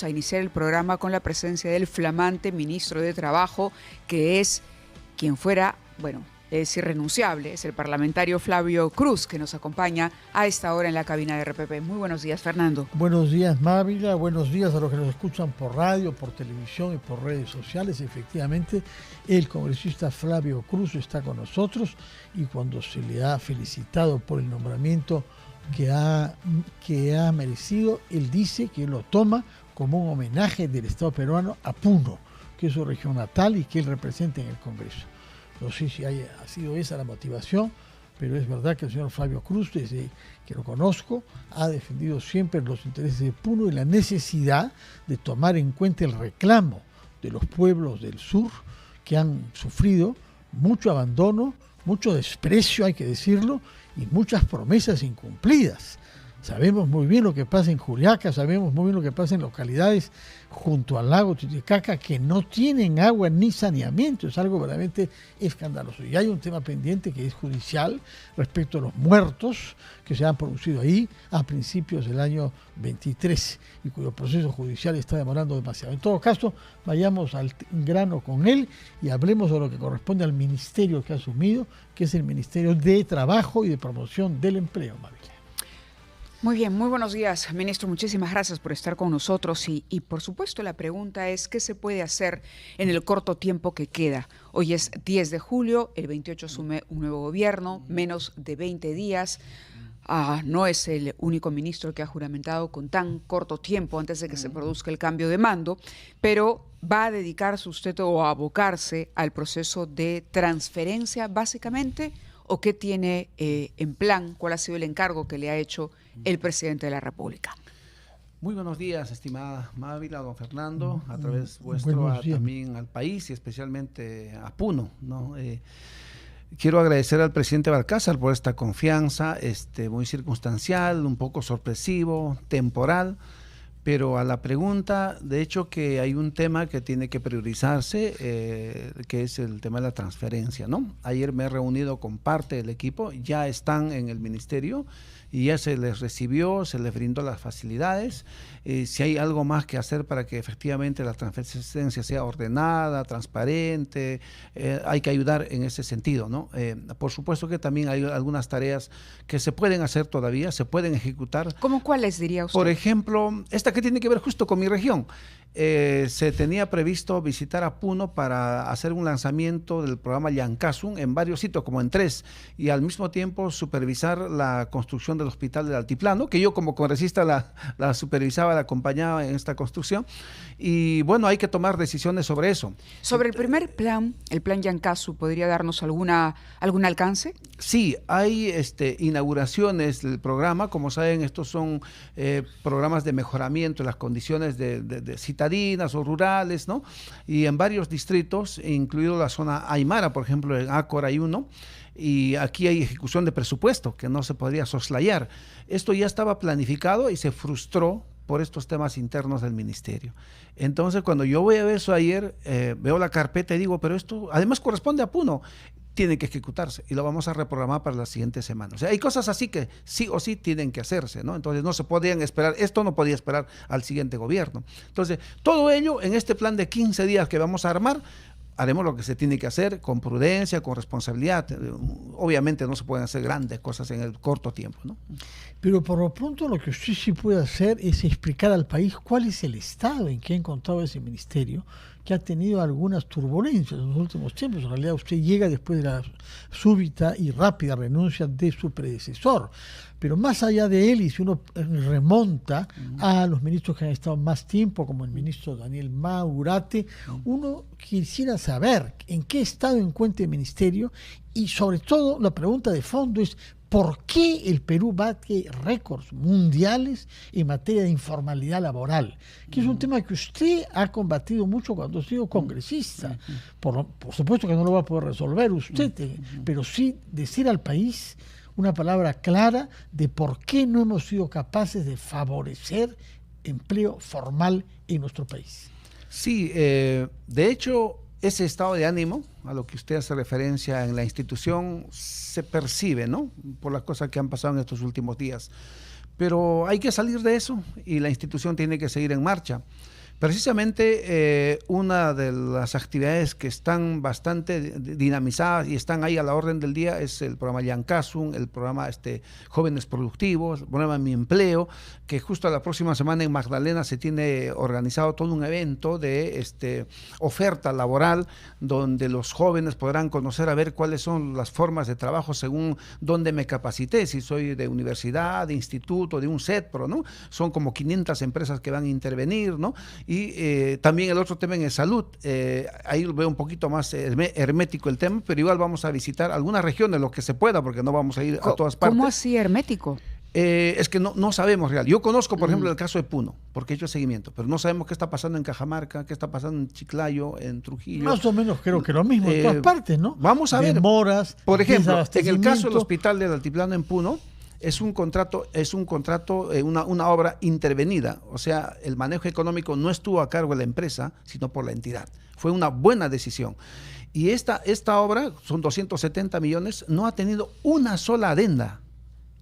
A iniciar el programa con la presencia del flamante ministro de Trabajo, que es quien fuera, bueno, es irrenunciable, es el parlamentario Flavio Cruz, que nos acompaña a esta hora en la cabina de RPP. Muy buenos días, Fernando. Buenos días, Mávila. Buenos días a los que nos escuchan por radio, por televisión y por redes sociales. Efectivamente, el congresista Flavio Cruz está con nosotros y cuando se le ha felicitado por el nombramiento que ha merecido, él dice que lo toma como un homenaje del Estado peruano a Puno, que es su región natal y que él representa en el Congreso. No sé si ha sido esa la motivación, pero es verdad que el señor Flavio Cruz, desde que lo conozco, ha defendido siempre los intereses de Puno y la necesidad de tomar en cuenta el reclamo de los pueblos del sur que han sufrido mucho abandono, mucho desprecio, hay que decirlo, y muchas promesas incumplidas. Sabemos muy bien lo que pasa en Juliaca, sabemos muy bien lo que pasa en localidades junto al lago Titicaca que no tienen agua ni saneamiento. Es algo verdaderamente escandaloso. Y hay un tema pendiente que es judicial respecto a los muertos que se han producido ahí a principios del año 23 y cuyo proceso judicial está demorando demasiado. En todo caso, vayamos al grano con él y hablemos de lo que corresponde al ministerio que ha asumido, que es el Ministerio de Trabajo y de Promoción del Empleo, María. Muy bien, muy buenos días, ministro. Muchísimas gracias por estar con nosotros y por supuesto la pregunta es ¿qué se puede hacer en el corto tiempo que queda? Hoy es 10 de julio, el 28 asume un nuevo gobierno, menos de 20 días. No es el único ministro que ha juramentado con tan corto tiempo antes de que se produzca el cambio de mando, pero va a dedicarse usted o a abocarse al proceso de transferencia básicamente, ¿o qué tiene en plan? ¿Cuál ha sido el encargo que le ha hecho el presidente de la República? Muy buenos días, estimada Mávila, don Fernando, a través vuestro también al país y especialmente a Puno, ¿no? Quiero agradecer al presidente Balcázar por esta confianza, muy circunstancial, un poco sorpresivo, temporal, pero a la pregunta, de hecho que hay un tema que tiene que priorizarse, que es el tema de la transferencia, ¿no? Ayer me he reunido con parte del equipo, ya están en el ministerio y ya se les recibió, se les brindó las facilidades. Si hay algo más que hacer para que efectivamente la transferencia sea ordenada, transparente, hay que ayudar en ese sentido, ¿no? Por supuesto que también hay algunas tareas que se pueden hacer todavía, se pueden ejecutar. ¿Cómo cuáles diría usted? Por ejemplo, esta que tiene que ver justo con mi región. Se tenía previsto visitar a Puno para hacer un lanzamiento del programa Llancazún en varios sitios, como en 3, y al mismo tiempo supervisar la construcción del hospital del Altiplano, que yo como congresista la supervisaba, la acompañaba en esta construcción, y bueno, hay que tomar decisiones sobre eso. Sobre el primer plan, el plan Llancazún, ¿podría darnos algún alcance? Sí, hay inauguraciones del programa. Como saben, estos son programas de mejoramiento de las condiciones de citadinas o rurales, ¿no? Y en varios distritos, incluido la zona Aymara, por ejemplo, en Ácora hay uno, y aquí hay ejecución de presupuesto que no se podría soslayar. Esto ya estaba planificado y se frustró por estos temas internos del ministerio. Entonces, cuando yo voy a ver eso ayer, veo la carpeta y digo, pero esto además corresponde a Puno, tiene que ejecutarse y lo vamos a reprogramar para la siguiente semana. O sea, hay cosas así que sí o sí tienen que hacerse, ¿no? Entonces no se podían esperar, esto no podía esperar al siguiente gobierno. Entonces, todo ello en este plan de 15 días que vamos a armar, haremos lo que se tiene que hacer con prudencia, con responsabilidad. Obviamente no se pueden hacer grandes cosas en el corto tiempo, ¿no? Pero por lo pronto lo que usted sí puede hacer es explicar al país cuál es el estado en que ha encontrado ese ministerio, que ha tenido algunas turbulencias en los últimos tiempos. En realidad usted llega después de la súbita y rápida renuncia de su predecesor. Pero más allá de él, y si uno remonta a los ministros que han estado más tiempo, como el ministro Daniel Maurate, uno quisiera saber en qué estado encuentra el ministerio y sobre todo la pregunta de fondo es ¿por qué el Perú bate récords mundiales en materia de informalidad laboral? Que es un tema que usted ha combatido mucho cuando ha sido congresista. Por supuesto que no lo va a poder resolver usted, pero sí decir al país una palabra clara de por qué no hemos sido capaces de favorecer empleo formal en nuestro país. Sí, de hecho, ese estado de ánimo a lo que usted hace referencia en la institución se percibe, ¿no? Por las cosas que han pasado en estos últimos días. pero hay que salir de eso y la institución tiene que seguir en marcha. Precisamente una de las actividades que están bastante dinamizadas y están ahí a la orden del día es el programa Yancasun, el programa Jóvenes Productivos, el programa Mi Empleo, que justo la próxima semana en Magdalena se tiene organizado todo un evento de oferta laboral donde los jóvenes podrán conocer a ver cuáles son las formas de trabajo según dónde me capacité, si soy de universidad, de instituto, de un CETPRO, ¿no? Son como 500 empresas que van a intervenir, ¿no? Y también el otro tema en salud, ahí veo un poquito más hermético el tema, pero igual vamos a visitar algunas regiones, lo que se pueda, porque no vamos a ir a todas partes. ¿Cómo así hermético? Es que no sabemos real. Yo conozco, por ejemplo, el caso de Puno, porque he hecho seguimiento, pero no sabemos qué está pasando en Cajamarca, qué está pasando en Chiclayo, en Trujillo. Más o menos creo que lo mismo en todas partes, ¿no? Vamos a ver. Demoras, por ejemplo, en el caso del Hospital del Altiplano en Puno, es un contrato, una obra intervenida, o sea, el manejo económico no estuvo a cargo de la empresa, sino por la entidad. Fue una buena decisión. Y esta obra, son 270 millones, no ha tenido una sola adenda.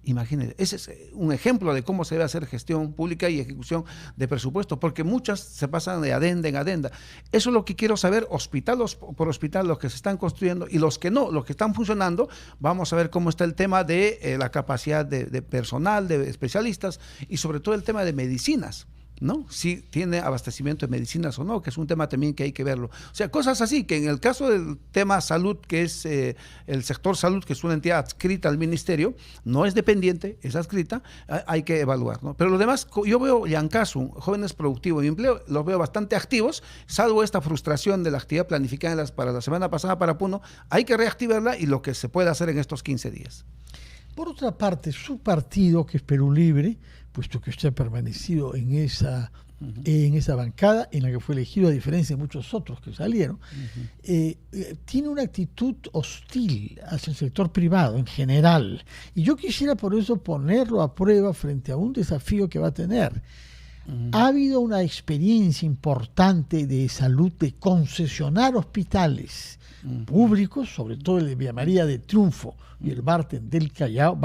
Imagínense, ese es un ejemplo de cómo se debe hacer gestión pública y ejecución de presupuestos, porque muchas se pasan de adenda en adenda. Eso es lo que quiero saber, hospital por hospital, los que se están construyendo y los que no, los que están funcionando. Vamos a ver cómo está el tema de la capacidad de personal, de especialistas y sobre todo el tema de medicinas, ¿no? Si tiene abastecimiento de medicinas o no, que es un tema también que hay que verlo. O sea, cosas así, que en el caso del tema salud, que es el sector salud, que es una entidad adscrita al ministerio, no es dependiente, es adscrita, hay que evaluar, ¿no? Pero lo demás, yo veo Yancasun, Jóvenes Productivos y Empleo, los veo bastante activos, salvo esta frustración de la actividad planificada para la semana pasada para Puno, hay que reactivarla y lo que se puede hacer en estos 15 días. Por otra parte, su partido, que es Perú Libre, puesto que usted ha permanecido en esa bancada en la que fue elegido, a diferencia de muchos otros que salieron, tiene una actitud hostil hacia el sector privado en general. Y yo quisiera por eso ponerlo a prueba frente a un desafío que va a tener. Ha habido una experiencia importante de salud de concesionar hospitales públicos, sobre todo el de Villa María del Triunfo y el Barton del Callao,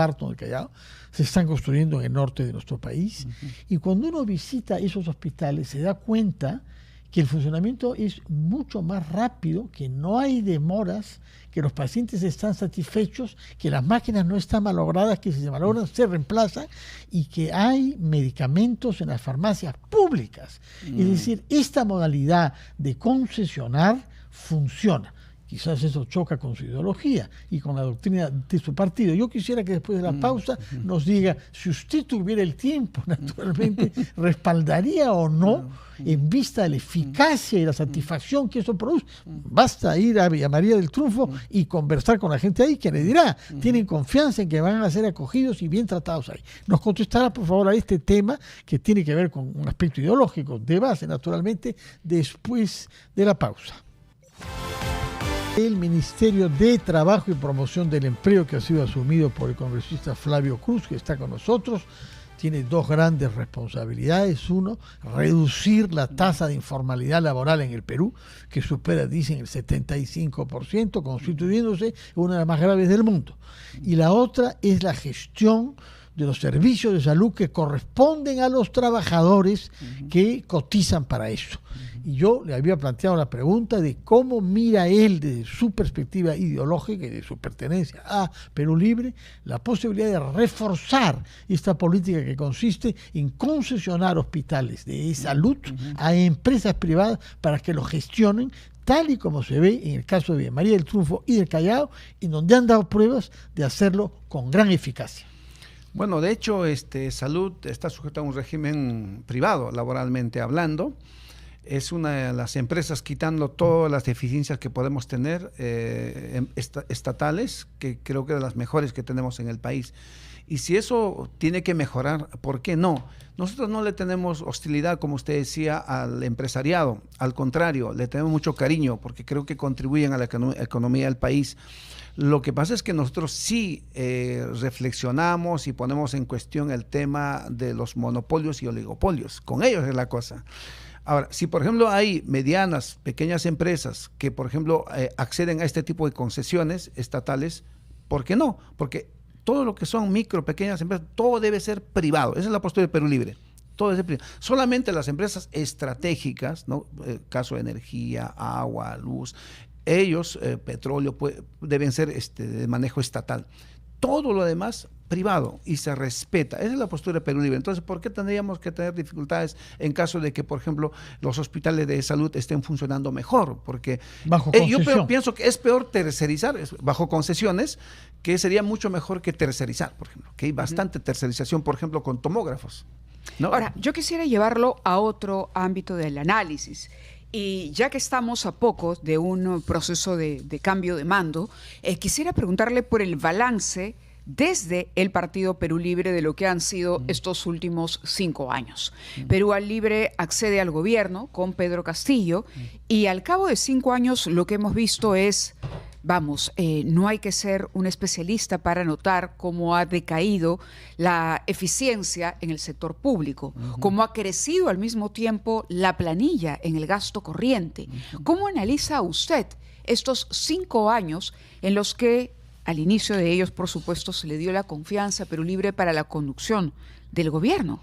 se están construyendo en el norte de nuestro país. Y cuando uno visita esos hospitales se da cuenta que el funcionamiento es mucho más rápido, que no hay demoras, que los pacientes están satisfechos, que las máquinas no están malogradas, que si se malogran se reemplazan y que hay medicamentos en las farmacias públicas. Es decir, esta modalidad de concesionar funciona. Quizás eso choca con su ideología y con la doctrina de su partido. Yo quisiera que después de la pausa nos diga, si usted tuviera el tiempo, naturalmente, ¿respaldaría o no, en vista de la eficacia y la satisfacción que eso produce? Basta ir a Villa María del Triunfo y conversar con la gente ahí, que le dirá, tienen confianza en que van a ser acogidos y bien tratados ahí. Nos contestará, por favor, a este tema que tiene que ver con un aspecto ideológico de base, naturalmente, después de la pausa. El Ministerio de Trabajo y Promoción del Empleo, que ha sido asumido por el congresista Flavio Cruz, que está con nosotros, tiene dos grandes responsabilidades. Uno, reducir la tasa de informalidad laboral en el Perú, que supera, dicen, el 75%, constituyéndose una de las más graves del mundo. Y la otra es la gestión de los servicios de salud que corresponden a los trabajadores que cotizan para eso. Y yo le había planteado la pregunta de cómo mira él desde su perspectiva ideológica y de su pertenencia a Perú Libre la posibilidad de reforzar esta política que consiste en concesionar hospitales de salud a empresas privadas para que lo gestionen, tal y como se ve en el caso de Villa María del Triunfo y del Callao, en donde han dado pruebas de hacerlo con gran eficacia. Bueno, de hecho, salud está sujeta a un régimen privado, laboralmente hablando. Es una de las empresas quitando todas las deficiencias que podemos tener estatales, que creo que de las mejores que tenemos en el país. Y si eso tiene que mejorar, ¿por qué no? Nosotros no le tenemos hostilidad, como usted decía, al empresariado. Al contrario, le tenemos mucho cariño porque creo que contribuyen a la economía del país. Lo que pasa es que nosotros sí reflexionamos y ponemos en cuestión el tema de los monopolios y oligopolios. Con ellos es la cosa. Ahora, si por ejemplo hay medianas, pequeñas empresas que por ejemplo acceden a este tipo de concesiones estatales, ¿por qué no? Porque Todo lo que son micro, pequeñas empresas, todo debe ser privado. Esa es la postura de Perú Libre. Todo debe ser privado. Solamente las empresas estratégicas, ¿no? Caso de energía, agua, luz, ellos, petróleo, deben ser de manejo estatal. Todo lo demás privado y se respeta. Esa es la postura de Perú Libre. Entonces, ¿por qué tendríamos que tener dificultades en caso de que, por ejemplo, los hospitales de salud estén funcionando mejor? Porque yo pienso que es peor tercerizar bajo concesiones, que sería mucho mejor que tercerizar, por ejemplo, que hay bastante tercerización, por ejemplo, con tomógrafos, ¿no? Ahora, yo quisiera llevarlo a otro ámbito del análisis. Y ya que estamos a poco de un proceso de cambio de mando, quisiera preguntarle por el balance desde el Partido Perú Libre de lo que han sido estos últimos 5 años. Perú Libre accede al gobierno con Pedro Castillo y al cabo de 5 años lo que hemos visto es... no hay que ser un especialista para notar cómo ha decaído la eficiencia en el sector público, cómo ha crecido al mismo tiempo la planilla en el gasto corriente. ¿Cómo analiza usted estos 5 años en los que al inicio de ellos, por supuesto, se le dio la confianza a Perú Libre para la conducción del gobierno?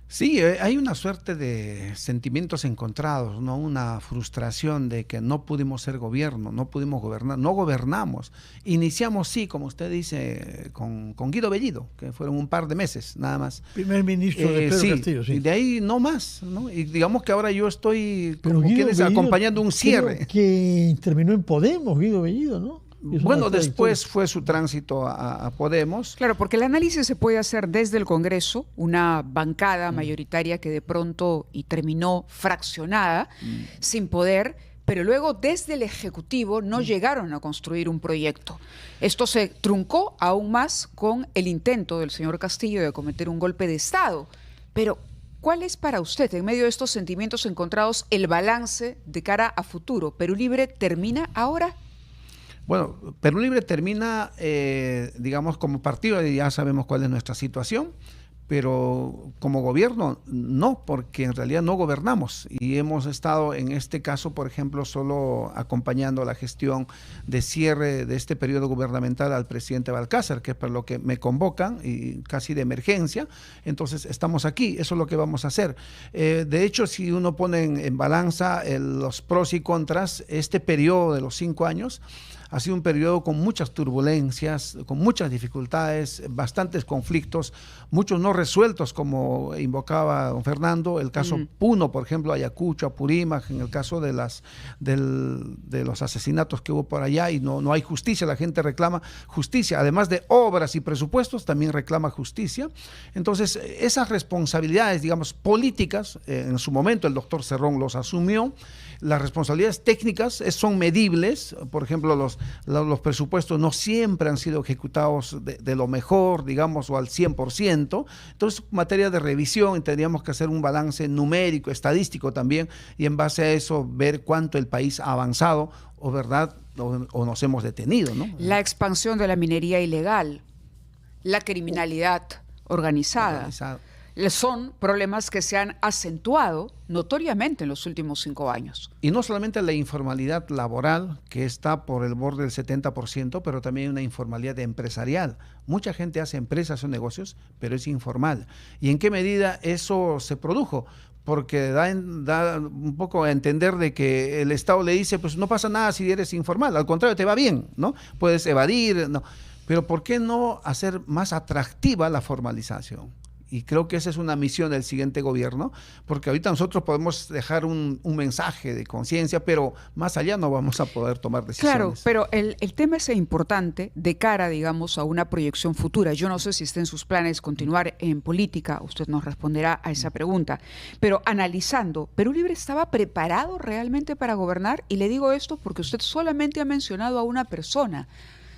Sí, hay una suerte de sentimientos encontrados, ¿no? Una frustración de que no pudimos ser gobierno, no pudimos gobernar, no gobernamos. Iniciamos, sí, como usted dice, con Guido Bellido, que fueron un par de meses, nada más. Primer ministro de Pedro Castillo, sí. Y de ahí no más, ¿no? Y digamos que ahora yo estoy, como quieres, acompañando un cierre. Que terminó en Podemos, Guido Bellido, ¿no? Bueno, después fue su tránsito a Podemos. Claro, porque el análisis se puede hacer desde el Congreso, una bancada mayoritaria que de pronto y terminó fraccionada, sin poder, pero luego desde el Ejecutivo no llegaron a construir un proyecto. Esto se truncó aún más con el intento del señor Castillo de cometer un golpe de Estado. Pero, ¿cuál es para usted, en medio de estos sentimientos encontrados, el balance de cara a futuro? ¿Perú Libre termina ahora? Bueno, Perú Libre termina, digamos, como partido, ya sabemos cuál es nuestra situación, pero como gobierno no, porque en realidad no gobernamos y hemos estado en este caso, por ejemplo, solo acompañando la gestión de cierre de este periodo gubernamental al presidente Balcázar, que es para lo que me convocan y casi de emergencia. Entonces estamos aquí, eso es lo que vamos a hacer. De hecho, si uno pone en balanza los pros y contras, este periodo de los 5 años ha sido un periodo con muchas turbulencias, con muchas dificultades, bastantes conflictos, muchos no resueltos, como invocaba don Fernando, el caso Puno, por ejemplo, Ayacucho, Apurímac, en el caso de los asesinatos que hubo por allá, y no hay justicia, la gente reclama justicia, además de obras y presupuestos, también reclama justicia. Entonces, esas responsabilidades, digamos, políticas, en su momento el doctor Cerrón los asumió. Las responsabilidades técnicas son medibles, por ejemplo, los presupuestos no siempre han sido ejecutados de lo mejor, digamos, o al 100%. Entonces, en materia de revisión, tendríamos que hacer un balance numérico, estadístico también, y en base a eso ver cuánto el país ha avanzado, o verdad, o nos hemos detenido, ¿no? La expansión de la minería ilegal, la criminalidad organizada. Son problemas que se han acentuado notoriamente en los últimos 5 años. Y no solamente la informalidad laboral, que está por el borde del 70%, pero también una informalidad empresarial. Mucha gente hace empresas o negocios, pero es informal. ¿Y en qué medida eso se produjo? Porque da un poco a entender de que el Estado le dice, pues no pasa nada si eres informal, al contrario, te va bien, ¿no? Puedes evadir, ¿no? Pero ¿por qué no hacer más atractiva la formalización? Y creo que esa es una misión del siguiente gobierno, porque ahorita nosotros podemos dejar un mensaje de conciencia, pero más allá no vamos a poder tomar decisiones. Claro, pero el tema es importante de cara, digamos, a una proyección futura. Yo no sé si está en sus planes continuar en política, usted nos responderá a esa pregunta, pero analizando, ¿Perú Libre estaba preparado realmente para gobernar? Y le digo esto porque usted solamente ha mencionado a una persona.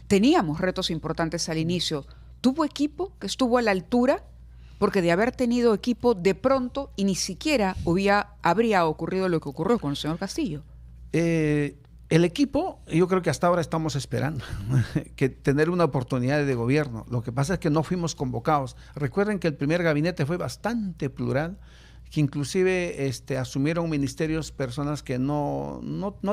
Teníamos retos importantes al inicio. ¿Tuvo equipo que estuvo a la altura? Porque de haber tenido equipo, de pronto, y ni siquiera habría ocurrido lo que ocurrió con el señor Castillo. El equipo, yo creo que hasta ahora estamos esperando que tener una oportunidad de gobierno. Lo que pasa es que no fuimos convocados. Recuerden que el primer gabinete fue bastante plural, que inclusive asumieron ministerios personas que no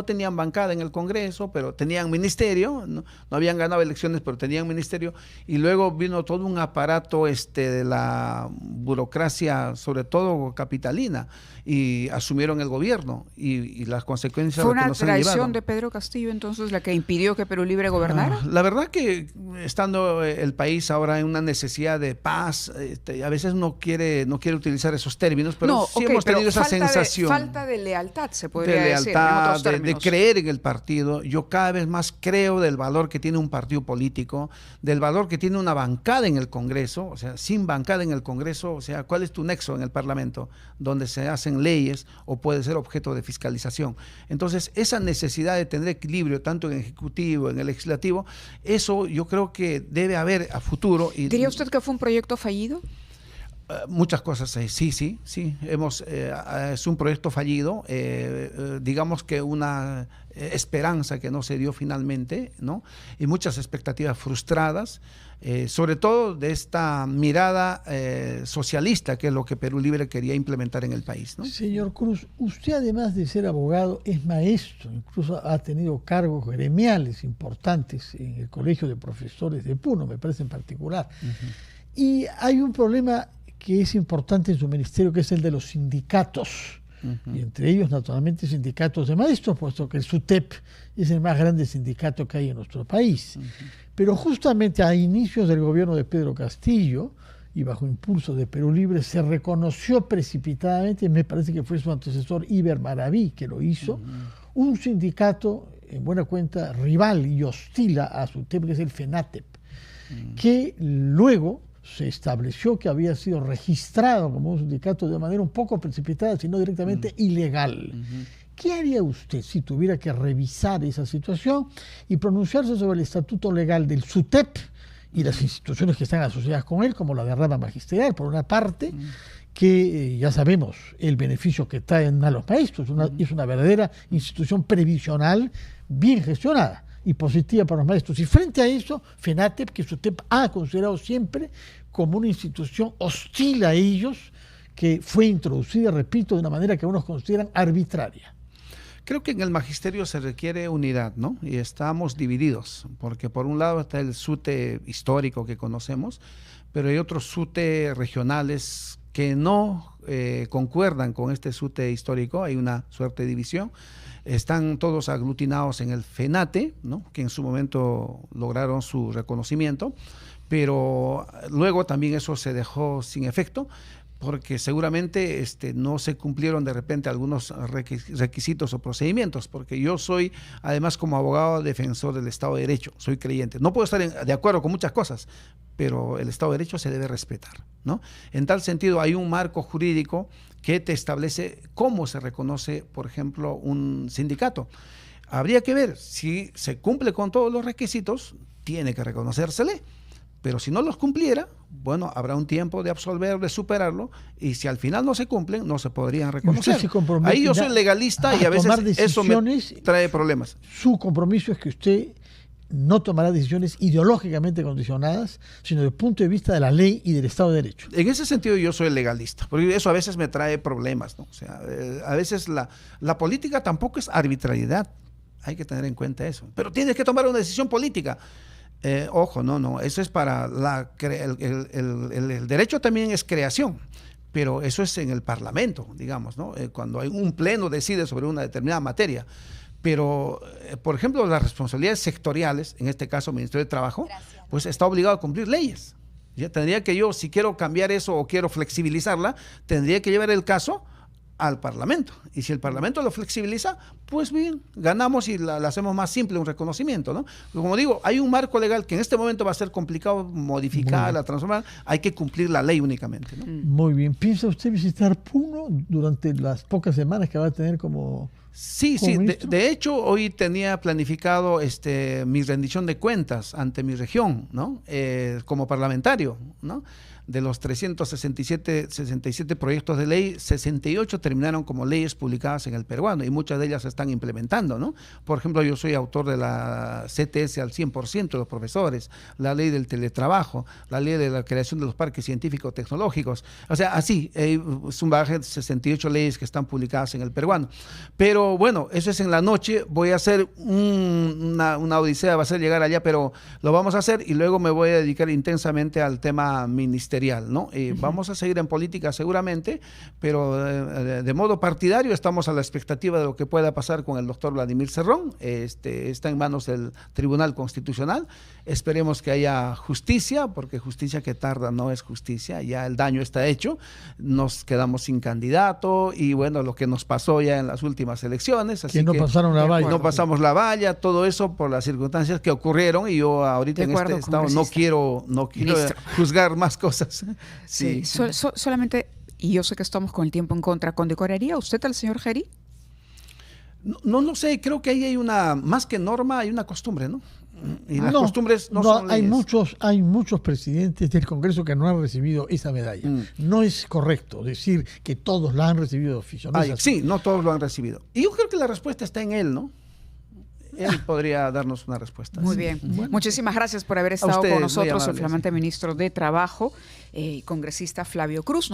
tenían bancada en el Congreso, pero tenían ministerio, no habían ganado elecciones, pero tenían ministerio, y luego vino todo un aparato de la burocracia, sobre todo capitalina, y asumieron el gobierno, y las consecuencias... ¿Fue una traición de Pedro Castillo entonces la que impidió que Perú Libre gobernara? La verdad que estando el país ahora en una necesidad de paz, a veces no quiere utilizar esos términos, pero sí hemos tenido esa sensación. Falta de lealtad, se podría decir, en otros términos. De creer en el partido. Yo cada vez más creo del valor que tiene un partido político, del valor que tiene una bancada en el Congreso. O sea, sin bancada en el Congreso, o sea, ¿cuál es tu nexo en el Parlamento? Donde se hacen leyes o puede ser objeto de fiscalización. Entonces, esa necesidad de tener equilibrio, tanto en el Ejecutivo, en el Legislativo, eso yo creo que debe haber a futuro. ¿Diría usted que fue un proyecto fallido? Muchas cosas, sí. Es un proyecto fallido, digamos que una esperanza que no se dio finalmente, ¿no? Y muchas expectativas frustradas, sobre todo de esta mirada socialista, que es lo que Perú Libre quería implementar en el país, ¿no? Señor Cruz, usted además de ser abogado es maestro, incluso ha tenido cargos gremiales importantes en el Colegio de Profesores de Puno, me parece en particular. Y hay un problema que es importante en su ministerio, que es el de los sindicatos, y entre ellos naturalmente sindicatos de maestros, puesto que el SUTEP es el más grande sindicato que hay en nuestro país. Pero justamente a inicios del gobierno de Pedro Castillo y bajo impulso de Perú Libre se reconoció precipitadamente, me parece que fue su antecesor Iber Maraví que lo hizo, un sindicato en buena cuenta rival y hostil a SUTEP, que es el FENATEP, que luego se estableció que había sido registrado como un sindicato de manera un poco precipitada, sino directamente ilegal. ¿Qué haría usted si tuviera que revisar esa situación y pronunciarse sobre el estatuto legal del SUTEP y las instituciones que están asociadas con él, como la de rama magisterial, por una parte, que ya sabemos el beneficio que traen a los maestros, es una verdadera institución previsional bien gestionada y positiva para los maestros. Y frente a eso, FENATEP, que SUTEP ha considerado siempre como una institución hostil a ellos, que fue introducida, repito, de una manera que unos consideran arbitraria. Creo que en el magisterio se requiere unidad, ¿no? Y estamos divididos, porque por un lado está el SUTE histórico que conocemos, pero hay otros SUTE regionales que no concuerdan con este SUTE histórico, hay una suerte de división. Están todos aglutinados en el FENATE, ¿no? Que en su momento lograron su reconocimiento, pero luego también eso se dejó sin efecto, porque seguramente no se cumplieron de repente algunos requisitos o procedimientos, porque yo soy, además como abogado defensor del Estado de Derecho, soy creyente. No puedo estar de acuerdo con muchas cosas, pero el Estado de Derecho se debe respetar, ¿no? En tal sentido, hay un marco jurídico que te establece cómo se reconoce, por ejemplo, un sindicato. Habría que ver si se cumple con todos los requisitos, tiene que reconocérsele. Pero si no los cumpliera, bueno, habrá un tiempo de absolverlo, de superarlo, y si al final no se cumplen, no se podrían reconocer. Ahí yo soy legalista y a veces eso me trae problemas. Su compromiso es que usted no tomará decisiones ideológicamente condicionadas, sino desde el punto de vista de la ley y del Estado de Derecho. En ese sentido yo soy legalista, porque eso a veces me trae problemas, ¿no? O sea, a veces la política tampoco es arbitrariedad, hay que tener en cuenta eso. Pero tienes que tomar una decisión política. Ojo, no, eso es para el derecho también es creación, pero eso es en el Parlamento, digamos, ¿no? Cuando hay un pleno decide sobre una determinada materia. Pero, por ejemplo, las responsabilidades sectoriales, en este caso el Ministerio de Trabajo, pues está obligado a cumplir leyes. Ya tendría que yo, si quiero cambiar eso o quiero flexibilizarla, tendría que llevar el caso al Parlamento. Y si el Parlamento lo flexibiliza, pues bien, ganamos y la hacemos más simple, un reconocimiento, ¿no? Como digo, hay un marco legal que en este momento va a ser complicado modificar, transformar, hay que cumplir la ley únicamente, ¿no? Muy bien. ¿Piensa usted visitar Puno durante las pocas semanas que va a tener como... Sí, de hecho hoy tenía planificado mi rendición de cuentas ante mi región, ¿no? Como parlamentario, ¿no? de los 67 proyectos de ley, 68 terminaron como leyes publicadas en el peruano y muchas de ellas se están implementando, ¿no? Por ejemplo, yo soy autor de la CTS al 100% de los profesores, la ley del teletrabajo, la ley de la creación de los parques científicos tecnológicos. O sea, así, es un bagaje de 68 leyes que están publicadas en el peruano. Pero bueno, eso es en la noche. Voy a hacer una odisea, va a ser llegar allá, pero lo vamos a hacer y luego me voy a dedicar intensamente al tema ministerial, ¿no? Vamos a seguir en política seguramente, pero de modo partidario estamos a la expectativa de lo que pueda pasar con el doctor Vladimir Cerrón. Está en manos del Tribunal Constitucional. Esperemos que haya justicia, porque justicia que tarda no es justicia, ya el daño está hecho, nos quedamos sin candidato y bueno, lo que nos pasó ya en las últimas elecciones. Así que no pasaron la valla. No pasamos la valla, todo eso por las circunstancias que ocurrieron y yo ahorita en este estado no quiero juzgar más cosas. Sí. Solamente, y yo sé que estamos con el tiempo en contra, ¿condecoraría usted al señor Geri? No sé, creo que ahí hay más que norma, hay una costumbre, ¿no? Y las costumbres no son hay leyes. Hay muchos presidentes del Congreso que no han recibido esa medalla. No es correcto decir que todos la han recibido de oficio. Sí, no todos lo han recibido. Y yo creo que la respuesta está en él, ¿no? Él podría darnos una respuesta. Muy bien. Bueno. Muchísimas gracias por haber estado con nosotros, el flamante ministro de Trabajo y congresista Flavio Cruz.